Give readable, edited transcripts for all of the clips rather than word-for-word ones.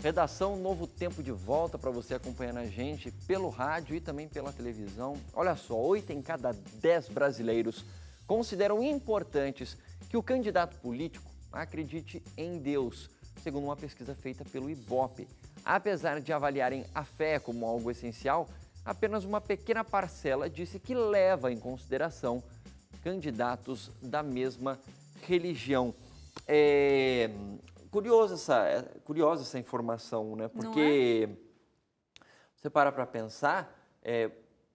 Redação Novo Tempo de volta para você acompanhando a gente pelo rádio e também pela televisão. Olha só, 8 em cada 10 brasileiros consideram importantes que o candidato político acredite em Deus, segundo uma pesquisa feita pelo Ibope. Apesar de avaliarem a fé como algo essencial, apenas uma pequena parcela disse que leva em consideração candidatos da mesma religião. Curiosa essa informação, né? Porque você para pensar,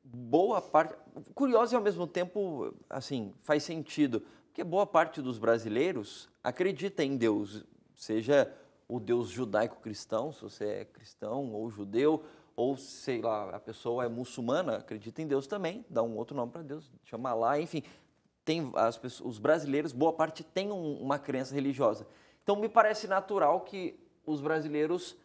boa parte... Curiosa e ao mesmo tempo, assim, faz sentido. Porque boa parte dos brasileiros acredita em Deus, seja o Deus judaico-cristão, se você é cristão ou judeu, ou, sei lá, a pessoa é muçulmana, acredita em Deus também, dá um outro nome para Deus, chama Alá, enfim. Os brasileiros, boa parte tem uma crença religiosa. Então, me parece natural que os brasileiros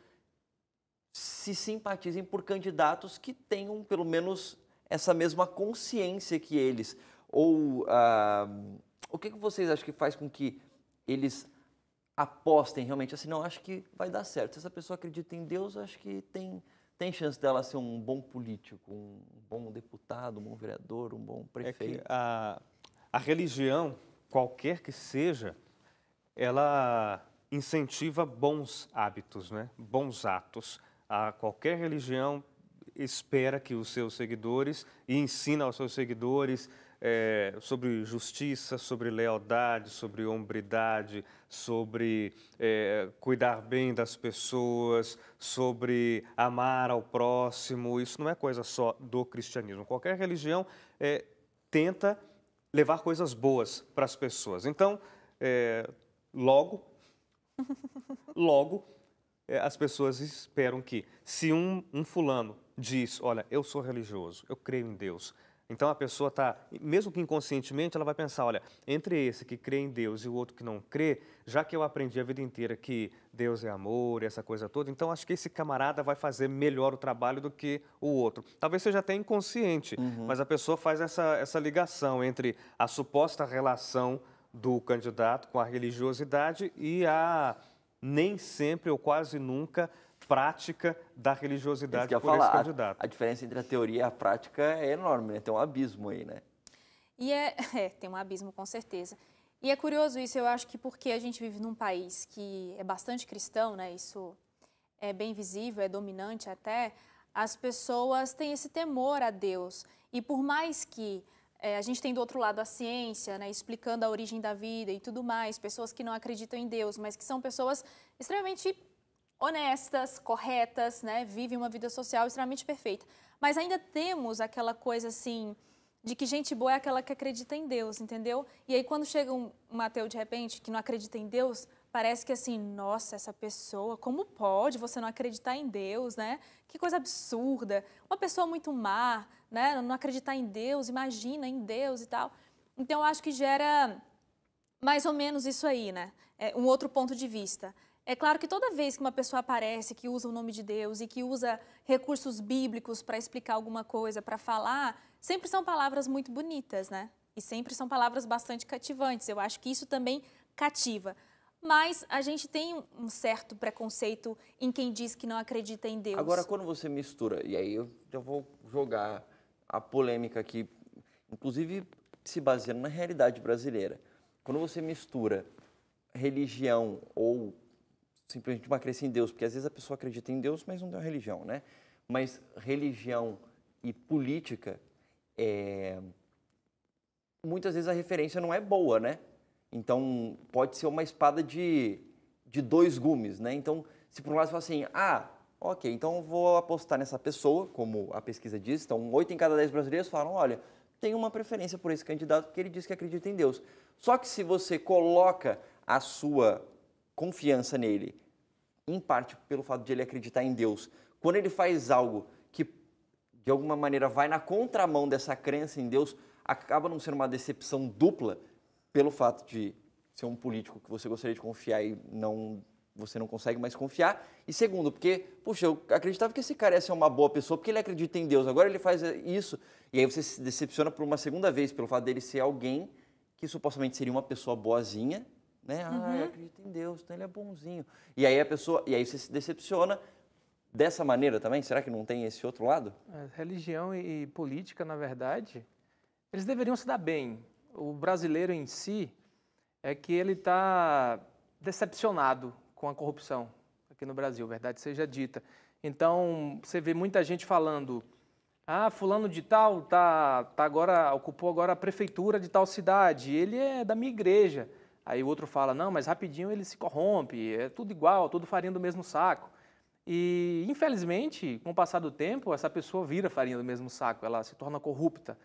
se simpatizem por candidatos que tenham, pelo menos, essa mesma consciência que eles. Ou o que vocês acham que faz com que eles apostem realmente assim, não, acho que vai dar certo. Se essa pessoa acredita em Deus, acho que tem chance dela ser um bom político, um bom deputado, um bom vereador, um bom prefeito. É que a religião, qualquer que seja, ela incentiva bons hábitos, né? Bons atos. Qualquer religião espera que os seus seguidores, e ensina aos seus seguidores sobre justiça, sobre lealdade, sobre hombridade, sobre cuidar bem das pessoas, sobre amar ao próximo. Isso não é coisa só do cristianismo. Qualquer religião tenta levar coisas boas para as pessoas. Então, logo, as pessoas esperam que, se um fulano diz, olha, eu sou religioso, eu creio em Deus, então a pessoa está, mesmo que inconscientemente, ela vai pensar, olha, entre esse que crê em Deus e o outro que não crê, já que eu aprendi a vida inteira que Deus é amor e essa coisa toda, então acho que esse camarada vai fazer melhor o trabalho do que o outro. Talvez seja até inconsciente, mas a pessoa faz essa ligação entre a suposta relação do candidato com a religiosidade e nem sempre ou quase nunca prática da religiosidade por esse candidato. A diferença entre a teoria e a prática é enorme, né? Tem um abismo aí, né? E tem um abismo com certeza. E é curioso isso, eu acho que porque a gente vive num país que é bastante cristão, né? Isso é bem visível, é dominante até, as pessoas têm esse temor a Deus. E por mais que a gente tem do outro lado a ciência, né, explicando a origem da vida e tudo mais, pessoas que não acreditam em Deus, mas que são pessoas extremamente honestas, corretas, né, vivem uma vida social extremamente perfeita. Mas ainda temos aquela coisa assim, de que gente boa é aquela que acredita em Deus, entendeu? E aí quando chega um ateu de repente, que não acredita em Deus, parece que assim, nossa, essa pessoa, como pode você não acreditar em Deus, né? Que coisa absurda. Uma pessoa muito má, né? Não acreditar em Deus, imagina em Deus e tal. Então, eu acho que gera mais ou menos isso aí, né? Um outro ponto de vista. É claro que toda vez que uma pessoa aparece, que usa o nome de Deus e que usa recursos bíblicos para explicar alguma coisa, para falar, sempre são palavras muito bonitas, né? E sempre são palavras bastante cativantes. Eu acho que isso também cativa. Mas a gente tem um certo preconceito em quem diz que não acredita em Deus. Agora, quando você mistura, e aí eu já vou jogar a polêmica aqui, inclusive se baseando na realidade brasileira. Quando você mistura religião ou simplesmente uma crença em Deus, porque às vezes a pessoa acredita em Deus, mas não tem uma religião, né? Mas religião e política, muitas vezes a referência não é boa, né? Então, pode ser uma espada de dois gumes, né? Então, se por um lado você fala assim, ok, então eu vou apostar nessa pessoa, como a pesquisa diz, então 8 em cada 10 brasileiros falam, olha, tem uma preferência por esse candidato porque ele diz que acredita em Deus. Só que se você coloca a sua confiança nele, em parte pelo fato de ele acreditar em Deus, quando ele faz algo que de alguma maneira vai na contramão dessa crença em Deus, acaba não sendo uma decepção dupla pelo fato de ser um político que você gostaria de confiar e você não consegue mais confiar. E segundo, porque, puxa, eu acreditava que esse cara ia ser uma boa pessoa porque ele acredita em Deus. Agora ele faz isso e aí você se decepciona por uma segunda vez pelo fato dele ser alguém que supostamente seria uma pessoa boazinha, né? Eu acredito em Deus, então ele é bonzinho. E aí você se decepciona dessa maneira também? Será que não tem esse outro lado? Religião e política, na verdade, eles deveriam se dar bem. O brasileiro em si é que ele está decepcionado com a corrupção aqui no Brasil, verdade seja dita. Então, você vê muita gente falando, fulano de tal ocupou agora a prefeitura de tal cidade, ele é da minha igreja. Aí o outro fala, não, mas rapidinho ele se corrompe, é tudo igual, tudo farinha do mesmo saco. E, infelizmente, com o passar do tempo, essa pessoa vira farinha do mesmo saco, ela se torna corrupta.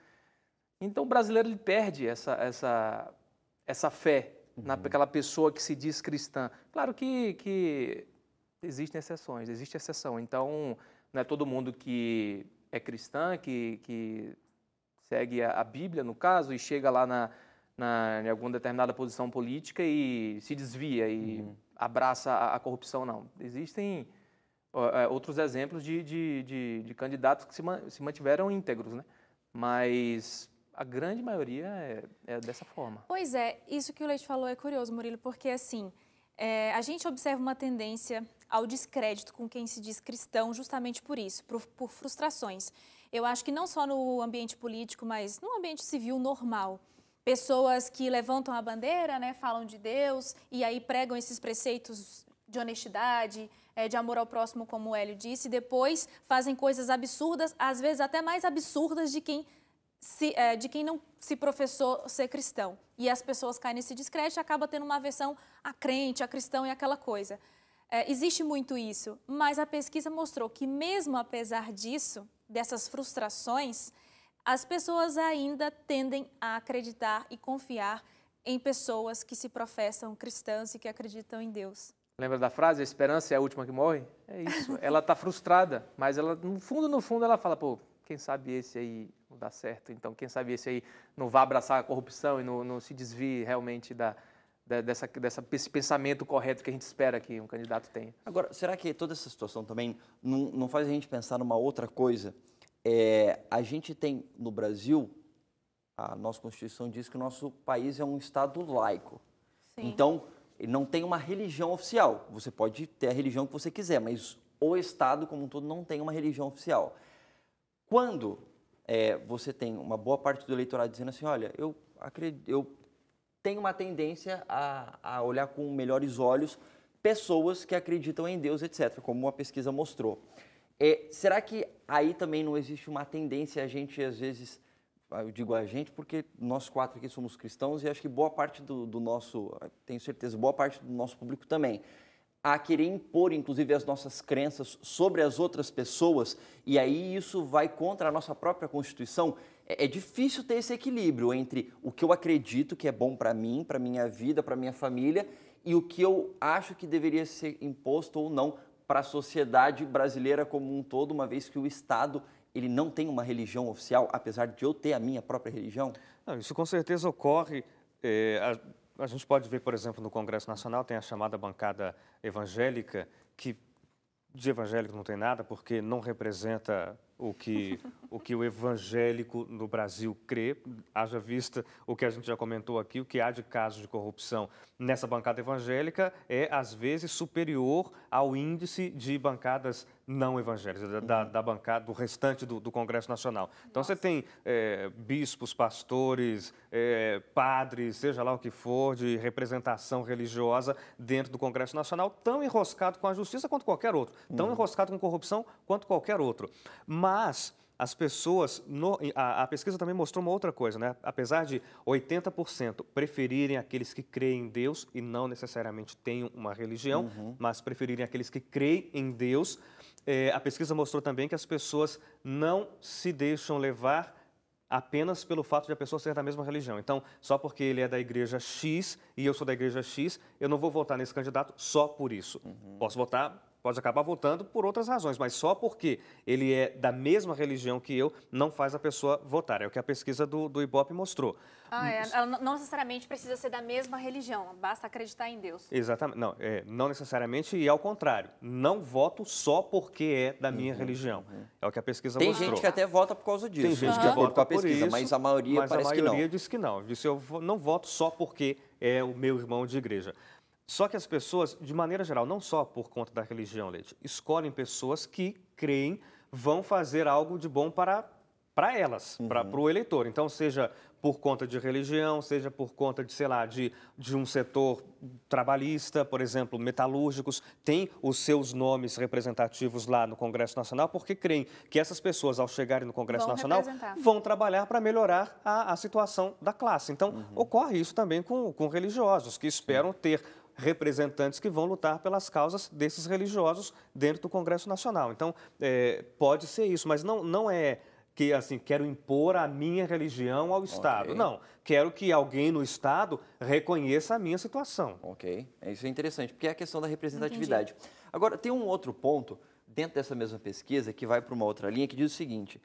Então, o brasileiro ele perde essa fé naquela pessoa que se diz cristã. Claro que existem exceções, existe exceção. Então, não é todo mundo que é cristã, que segue a Bíblia, no caso, e chega lá em alguma determinada posição política e se desvia e abraça a corrupção, não. Existem outros exemplos de candidatos que se mantiveram íntegros, né? Mas a grande maioria é dessa forma. Pois é, isso que o Leite falou é curioso, Murilo, porque assim, a gente observa uma tendência ao descrédito com quem se diz cristão justamente por isso, por frustrações. Eu acho que não só no ambiente político, mas no ambiente civil normal. Pessoas que levantam a bandeira, né, falam de Deus e aí pregam esses preceitos de honestidade, de amor ao próximo, como o Hélio disse, e depois fazem coisas absurdas, às vezes até mais absurdas de quem não se professou ser cristão. E as pessoas caem nesse descrédito e acabam tendo uma aversão a crente, a cristão e aquela coisa. Existe muito isso, mas a pesquisa mostrou que mesmo apesar disso, dessas frustrações, as pessoas ainda tendem a acreditar e confiar em pessoas que se professam cristãs e que acreditam em Deus. Lembra da frase, a esperança é a última que morre? É isso, ela está frustrada, mas ela, no fundo, ela fala, pô, quem sabe esse aí não dá certo, então quem sabe esse aí não vai abraçar a corrupção e não se desvie realmente desse pensamento correto que a gente espera que um candidato tenha. Agora, será que toda essa situação também não faz a gente pensar numa outra coisa? A gente tem no Brasil, a nossa Constituição diz que o nosso país é um Estado laico. Sim. Então, não tem uma religião oficial. Você pode ter a religião que você quiser, mas o Estado como um todo não tem uma religião oficial. Quando você tem uma boa parte do eleitorado dizendo assim, olha, eu tenho uma tendência a olhar com melhores olhos pessoas que acreditam em Deus, etc., como a pesquisa mostrou. Será que aí também não existe uma tendência a gente, às vezes, eu digo a gente porque nós quatro aqui somos cristãos e acho que boa parte do nosso, tenho certeza, boa parte do nosso público também, a querer impor, inclusive, as nossas crenças sobre as outras pessoas, e aí isso vai contra a nossa própria Constituição. É difícil ter esse equilíbrio entre o que eu acredito que é bom para mim, para minha vida, para minha família, e o que eu acho que deveria ser imposto ou não para a sociedade brasileira como um todo, uma vez que o Estado ele não tem uma religião oficial, apesar de eu ter a minha própria religião? Não, isso com certeza ocorre. A gente pode ver, por exemplo, no Congresso Nacional, tem a chamada bancada evangélica, que de evangélico não tem nada, porque não representa o que o evangélico no Brasil crê, haja vista o que a gente já comentou aqui, o que há de casos de corrupção nessa bancada evangélica é, às vezes, superior ao índice de bancadas não evangélicas, da bancada, do restante do Congresso Nacional. Então, você tem bispos, pastores, padres, seja lá o que for, de representação religiosa dentro do Congresso Nacional, tão enroscado com a justiça quanto qualquer outro, tão enroscado com corrupção quanto qualquer outro. Mas as pessoas, a pesquisa também mostrou uma outra coisa, né? Apesar de 80% preferirem aqueles que creem em Deus e não necessariamente tenham uma religião, mas preferirem aqueles que creem em Deus, a pesquisa mostrou também que as pessoas não se deixam levar apenas pelo fato de a pessoa ser da mesma religião. Então, só porque ele é da igreja X e eu sou da igreja X, eu não vou votar nesse candidato só por isso. Posso votar pode acabar votando por outras razões, mas só porque ele é da mesma religião que eu, não faz a pessoa votar. É o que a pesquisa do Ibope mostrou. Ela não necessariamente precisa ser da mesma religião, basta acreditar em Deus. Exatamente. Não, não necessariamente, e ao contrário. Não voto só porque é da minha religião. É o que a pesquisa mostrou. Tem gente que até vota por causa disso. Tem gente que vota por isso, mas a maioria parece que não. Mas a maioria diz que não. Disse, eu não voto só porque é o meu irmão de igreja. Só que as pessoas, de maneira geral, não só por conta da religião, Leite, escolhem pessoas que creem vão fazer algo de bom para elas, para o eleitor. Então, seja por conta de religião, seja por conta de, sei lá, de um setor trabalhista, por exemplo, metalúrgicos, tem os seus nomes representativos lá no Congresso Nacional, porque creem que essas pessoas, ao chegarem no Congresso Nacional, vão trabalhar para melhorar a situação da classe. Então, ocorre isso também com religiosos, que esperam ter representantes que vão lutar pelas causas desses religiosos dentro do Congresso Nacional. Então, pode ser isso, mas não é que, assim, quero impor a minha religião ao Estado. Okay. Não, quero que alguém no Estado reconheça a minha situação. Ok, isso é interessante, porque é a questão da representatividade. Entendi. Agora, tem um outro ponto, dentro dessa mesma pesquisa, que vai para uma outra linha, que diz o seguinte,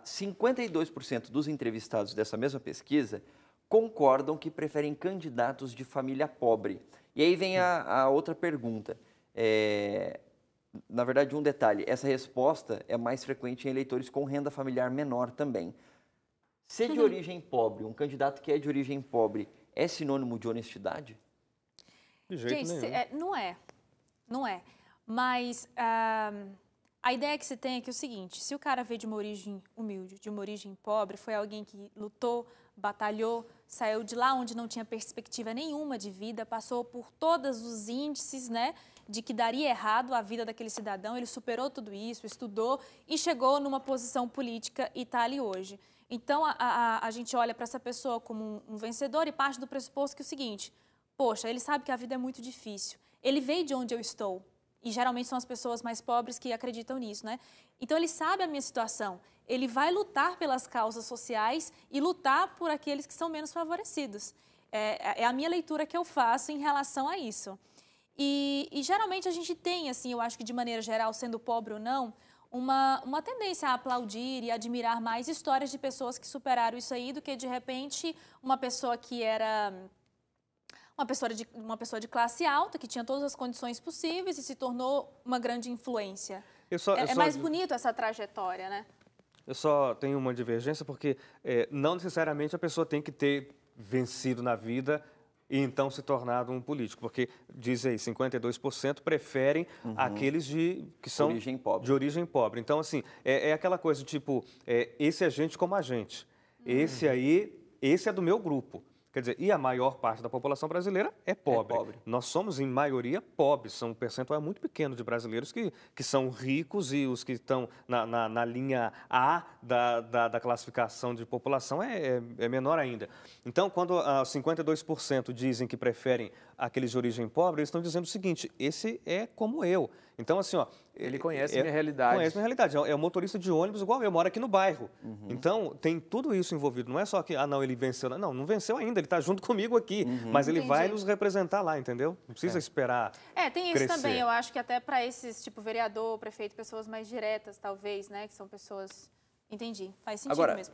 52% dos entrevistados dessa mesma pesquisa concordam que preferem candidatos de família pobre. E aí vem a outra pergunta. Na verdade, um detalhe, essa resposta é mais frequente em eleitores com renda familiar menor também. Ser de origem pobre, um candidato que é de origem pobre, é sinônimo de honestidade? De jeito nenhum. Não é. Mas a ideia que se tem é que é o seguinte, se o cara veio de uma origem humilde, de uma origem pobre, foi alguém que lutou, batalhou, saiu de lá onde não tinha perspectiva nenhuma de vida, passou por todos os índices, né, de que daria errado a vida daquele cidadão, ele superou tudo isso, estudou e chegou numa posição política e está ali hoje. Então, a gente olha para essa pessoa como um vencedor e parte do pressuposto que é o seguinte, poxa, ele sabe que a vida é muito difícil, ele veio de onde eu estou, e geralmente são as pessoas mais pobres que acreditam nisso, né? Então, ele sabe a minha situação, ele vai lutar pelas causas sociais e lutar por aqueles que são menos favorecidos. É a minha leitura que eu faço em relação a isso. E geralmente a gente tem, assim, eu acho que de maneira geral, sendo pobre ou não, uma tendência a aplaudir e admirar mais histórias de pessoas que superaram isso aí do que, de repente, uma pessoa que era uma pessoa de classe alta, que tinha todas as condições possíveis e se tornou uma grande influência. É mais bonito essa trajetória, né? Eu só tenho uma divergência porque não necessariamente a pessoa tem que ter vencido na vida e então se tornado um político, porque, diz aí, 52% preferem aqueles que são de origem pobre. Então, assim, é aquela coisa, tipo, esse é gente como a gente, esse é do meu grupo. Quer dizer, e a maior parte da população brasileira é pobre. Nós somos, em maioria, pobres. São um percentual muito pequeno de brasileiros que são ricos e os que estão na linha A da classificação de população é menor ainda. Então, quando 52% dizem que preferem aqueles de origem pobre, eles estão dizendo o seguinte, esse é como eu. Então, assim, ó... Ele conhece minha realidade. Conhece minha realidade. É um motorista de ônibus igual eu, moro aqui no bairro. Então, tem tudo isso envolvido. Não é só que, não, ele venceu. Não venceu ainda, ele está junto comigo aqui. Mas ele vai nos representar lá, entendeu? Não precisa esperar tem isso crescer. também. Eu acho que até para esses, tipo, vereador, prefeito, pessoas mais diretas, talvez, né? Que são pessoas... Entendi. Faz sentido agora, mesmo.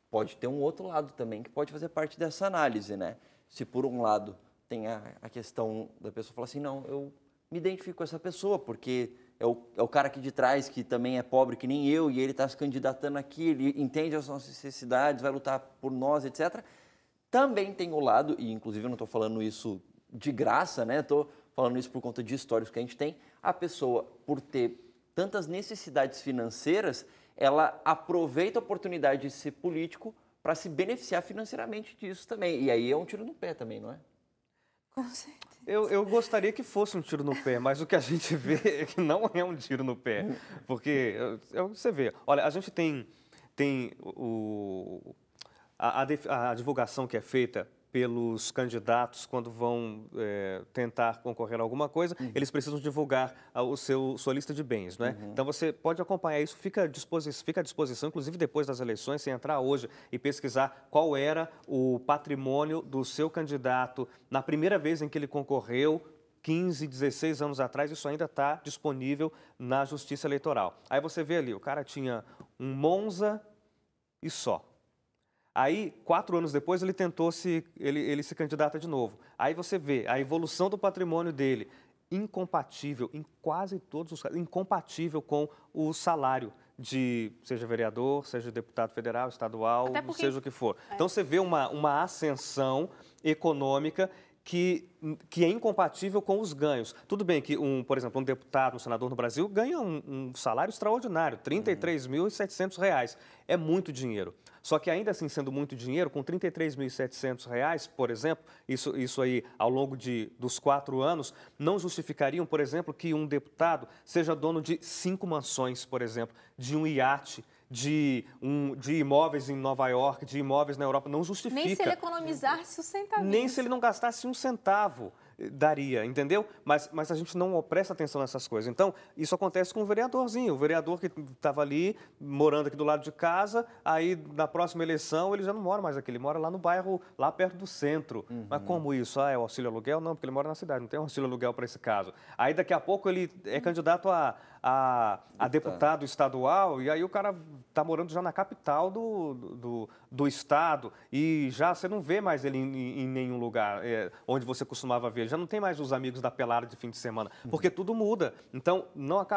Pode ter um outro lado também que pode fazer parte dessa análise, né? Se por um lado tem a questão da pessoa falar assim, não, eu me identifico com essa pessoa, porque é o cara aqui de trás que também é pobre que nem eu, e ele está se candidatando aqui, ele entende as nossas necessidades, vai lutar por nós, etc. Também tem o lado, e inclusive eu não estou falando isso de graça, né? Estou falando isso por conta de histórias que a gente tem, a pessoa, por ter tantas necessidades financeiras, ela aproveita a oportunidade de ser político para se beneficiar financeiramente disso também. E aí é um tiro no pé também, não é? Com certeza. Eu gostaria que fosse um tiro no pé, mas o que a gente vê é que não é um tiro no pé. Porque, você vê, olha, a gente tem a divulgação que é feita pelos candidatos quando vão tentar concorrer a alguma coisa, eles precisam divulgar sua lista de bens, não é? Então, você pode acompanhar isso, fica à disposição, inclusive depois das eleições, se entrar hoje e pesquisar qual era o patrimônio do seu candidato na primeira vez em que ele concorreu, 15, 16 anos atrás, isso ainda está disponível na Justiça Eleitoral. Aí você vê ali, o cara tinha um Monza e só. Aí, 4 anos depois, ele ele se candidata de novo. Aí você vê a evolução do patrimônio dele, incompatível, em quase todos os casos, incompatível com o salário de, seja vereador, seja deputado federal, estadual, seja o que for. Então, você vê uma ascensão econômica que é incompatível com os ganhos. Tudo bem que, por exemplo, um deputado, um senador no Brasil ganha um salário extraordinário, R$ 33.700. É muito dinheiro. Só que ainda assim, sendo muito dinheiro, com R$ 33.700, por exemplo, isso aí ao longo dos 4 anos, não justificariam, por exemplo, que um deputado seja dono de 5 mansões, por exemplo, de um iate, de imóveis em Nova York, de imóveis na Europa, não justifica. Nem se ele economizasse os centavos. Nem se ele não gastasse um centavo daria, entendeu? Mas a gente não presta atenção nessas coisas. Então, isso acontece com o vereadorzinho. O vereador que estava ali, morando aqui do lado de casa, aí na próxima eleição ele já não mora mais aqui, ele mora lá no bairro, lá perto do centro. Mas como isso? É o auxílio aluguel? Não, porque ele mora na cidade, não tem auxílio aluguel para esse caso. Aí daqui a pouco ele é candidato a deputado estadual e aí o cara está morando já na capital do estado e já você não vê mais ele em nenhum lugar onde você costumava ver. Já não tem mais os amigos da pelada de fim de semana, porque tudo muda. Então,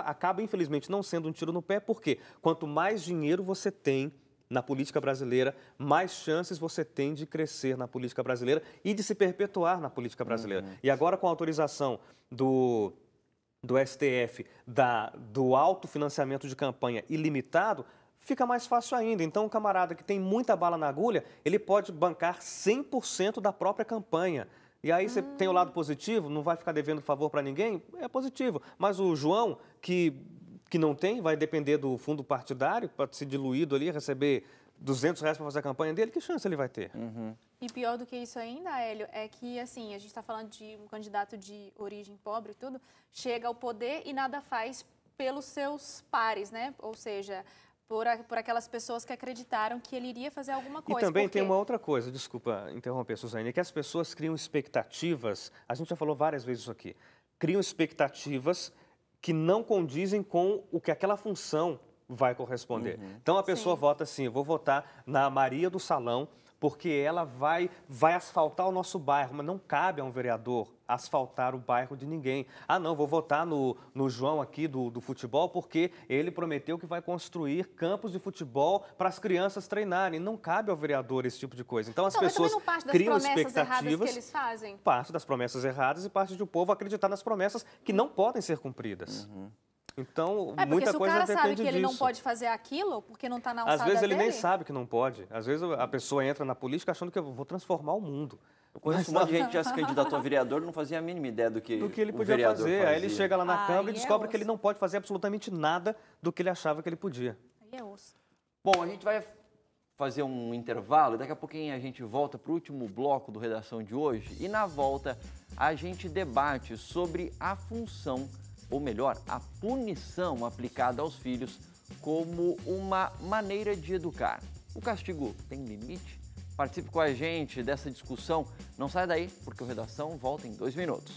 acaba, infelizmente, não sendo um tiro no pé, porque quanto mais dinheiro você tem na política brasileira, mais chances você tem de crescer na política brasileira e de se perpetuar na política brasileira. E agora, com a autorização do STF, do autofinanciamento de campanha ilimitado, fica mais fácil ainda. Então, um camarada que tem muita bala na agulha, ele pode bancar 100% da própria campanha. E aí você tem o lado positivo, não vai ficar devendo favor para ninguém, é positivo. Mas o João, que não tem, vai depender do fundo partidário, pode ser diluído ali, receber R$200 para fazer a campanha dele, que chance ele vai ter? E pior do que isso ainda, Hélio, é que, assim, a gente está falando de um candidato de origem pobre e tudo, chega ao poder e nada faz pelos seus pares, né? Ou seja, por aquelas pessoas que acreditaram que ele iria fazer alguma coisa. E também tem uma outra coisa, desculpa interromper, Suzane, é que as pessoas criam expectativas, a gente já falou várias vezes isso aqui, criam expectativas que não condizem com o que aquela função vai corresponder. Então a pessoa vota assim, eu vou votar na Maria do Salão, porque ela vai asfaltar o nosso bairro, mas não cabe a um vereador asfaltar o bairro de ninguém. Ah, não, vou votar no João aqui do futebol, porque ele prometeu que vai construir campos de futebol para as crianças treinarem. Não cabe ao vereador esse tipo de coisa. Então as pessoas criam expectativas, que eles fazem. Parte das promessas erradas e parte do povo acreditar nas promessas que não podem ser cumpridas. Então, muita coisa depende disso. Porque se o cara sabe que ele não pode fazer aquilo, porque não está na alçada dele... Às vezes ele nem sabe que não pode. Às vezes a pessoa entra na política achando que eu vou transformar o mundo. Eu conheço um monte de gente que já se candidatou a vereador e não fazia a mínima ideia do que ele podia fazer. Aí ele chega lá na Câmara e descobre que ele não pode fazer absolutamente nada do que ele achava que ele podia. Aí é osso. Bom, a gente vai fazer um intervalo e daqui a pouquinho a gente volta para o último bloco do Redação de hoje. E na volta a gente debate sobre a função, ou melhor, a punição aplicada aos filhos como uma maneira de educar. O castigo tem limite? Participe com a gente dessa discussão. Não sai daí, porque o Redação volta em 2 minutos.